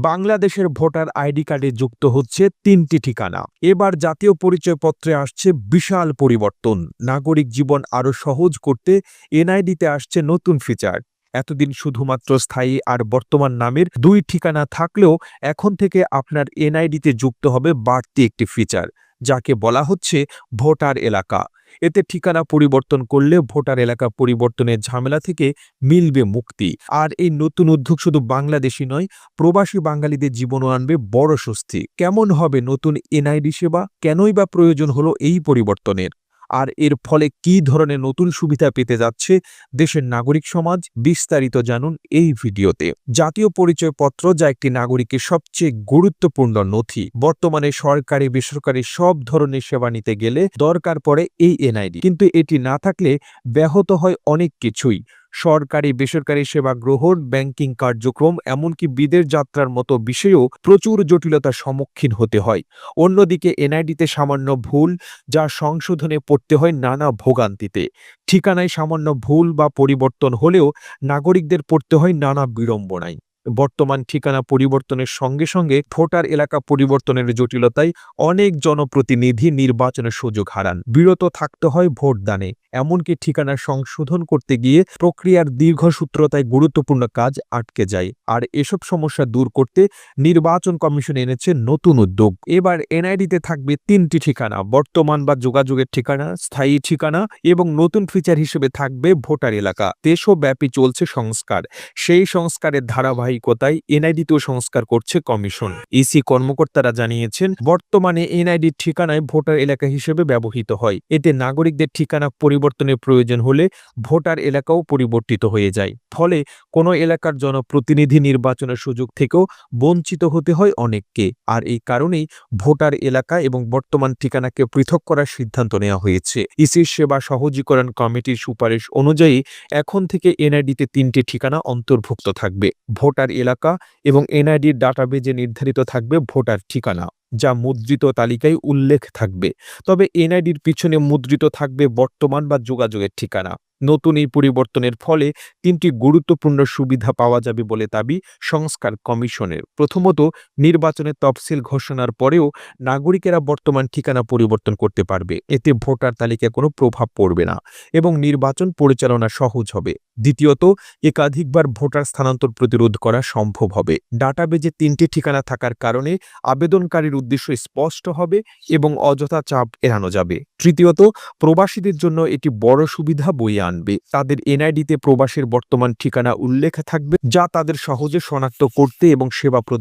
বাংলাদেশের voter ID কার্ডে যুক্ত হচ্ছে ৩টি ঠিকানা। এবার জাতীয় পরিচয়পত্রে আসছে বিশাল পরিবর্তন। নাগরিক জীবন আরও সহজ করতে এনআইডিতে আসছে নতুন ফিচার। এতদিন শুধুমাত্র স্থায়ী আর বর্তমান নামের ২ ঠিকানা থাকলেও এখন থেকে আপনার এনআইডিতে যুক্ত হবে বাড়তি একটি ফিচার, যাকে বলা হচ্ছে ভোটার এলাকা। এতে ঠিকানা পরিবর্তন করলে ভোটার এলাকা পরিবর্তনের ঝামেলা থেকে মিলবে মুক্তি। আর এই নতুন উদ্যোগ শুধু বাংলাদেশি নয়, প্রবাসী বাঙালিদের জীবনও আনবে বড় স্বস্তি। কেমন হবে নতুন এনআইডি সেবা, কেনই বা প্রয়োজন হলো এই পরিবর্তনের, আর এর ফলে কী ধরনের নতুন সুবিধা পেতে যাচ্ছে দেশের নাগরিক সমাজ, বিস্তারিত জানুন এই ভিডিওতে। জাতীয় পরিচয়পত্র, যা একটি নাগরিকের সবচেয়ে গুরুত্বপূর্ণ নথি। বর্তমানে সরকারি বেসরকারি সব ধরনের সেবা নিতে গেলে দরকার পড়ে এই এনআইডি, কিন্তু এটি না থাকলে ব্যাহত হয় অনেক কিছুই। সরকারি বেসরকারি সেবা গ্রহণ, ব্যাংকিং কার্যক্রম, এমনকি বিদেশ যাত্রার মতো বিষয়েও প্রচুর জটিলতার সম্মুখীন হতে হয়। অন্যদিকে এনআইডিতে সামান্য ভুল, যা সংশোধনে পড়তে হয় নানা ভোগান্তিতে। ঠিকানায় সামান্য ভুল বা পরিবর্তন হলেও নাগরিকদের পড়তে হয় নানা বিড়ম্বনায়। বর্তমান ঠিকানা পরিবর্তনের সঙ্গে সঙ্গে ভোটার এলাকা পরিবর্তনের জটিলতায় অনেক জনপ্রতিনিধি নির্বাচনের সুযোগ হারান, বিরত থাকতে হয় ভোটদানে, এমনকি ঠিকানা সংশোধন করতে গিয়ে প্রক্রিয়ার দীর্ঘসূত্রতায় গুরুত্বপূর্ণ কাজ আটকে যায়। আর এসব সমস্যা দূর করতে নির্বাচন কমিশন এনেছে নতুন উদ্যোগ। এবার এনআইডিতে থাকবে ৩টি ঠিকানা: বর্তমান বা যোগাযোগের ঠিকানা, স্থায়ী ঠিকানা এবং নতুন ফিচার হিসেবে থাকবে ভোটার এলাকা। দেশব্যাপী চলছে সংস্কার। সেই সংস্কারের ধারাবাহিকতায় এনআইডিতেও সংস্কার করছে কমিশন। ইসি কর্মকর্তারা জানিয়েছেন, বর্তমানে এনআইডির ঠিকানায় ভোটার এলাকা হিসেবে ব্যবহৃত হয়। এতে নাগরিকদের ঠিকানা পরিবর্তনের প্রয়োজন হলে ভোটার এলাকাও পরিবর্তিত হয়ে যায়। ফলে কোনো এলাকার জনপ্রতিনিধি নির্বাচনের সুযোগ থেকেও বঞ্চিত হতে হয় অনেককে। আর এই কারণেই ভোটার এলাকা এবং বর্তমান ঠিকানাকে পৃথক করার সিদ্ধান্ত নেওয়া হয়েছে। ইসির সেবা সহজীকরণ কমিটির সুপারিশ অনুযায়ী এখন থেকে এনআইডিতে ৩টি ঠিকানা অন্তর্ভুক্ত থাকবে: ভোটার এলাকা এবং এনআইডির ডাটাবেজে নির্ধারিত থাকবে ভোটার ঠিকানা, যা মুদ্রিত তালিকায় উল্লেখ থাকবে। তবে এনআইডির পিছনে মুদ্রিত থাকবে বর্তমান বা যোগাযোগের ঠিকানা। নতুন এই পরিবর্তনের ফলে ৩টি গুরুত্বপূর্ণ সুবিধা পাওয়া যাবে বলে দাবি সংস্কার কমিশনের। প্রথমত, নির্বাচনের তফসিল ঘোষণার পরেও নাগরিকেরা বর্তমান ঠিকানা পরিবর্তন করতে পারবে। এতে ভোটার তালিকায় কোনো প্রভাব পড়বে না এবং নির্বাচন পরিচালনা সহজ হবে। দ্বিতীয়ত, একাধিকবার ভোটার স্থানান্তর প্রতিরোধ করা সম্ভব হবে। ডাটাবেজে ৩টি ঠিকানা থাকার কারণে আবেদনকারীর উদ্দেশ্য স্পষ্ট হবে এবং অযথা চাপ এড়ানো যাবে। তৃতীয়ত, প্রবাসীদের জন্য এটি বড় সুবিধা বয়ে আনবে। তাদের এনআইডিতে প্রবাসীর বর্তমান ঠিকানা উল্লেখ থাকবে, যা তাদের সহজে শনাক্ত করতে এবং সেবা প্রদান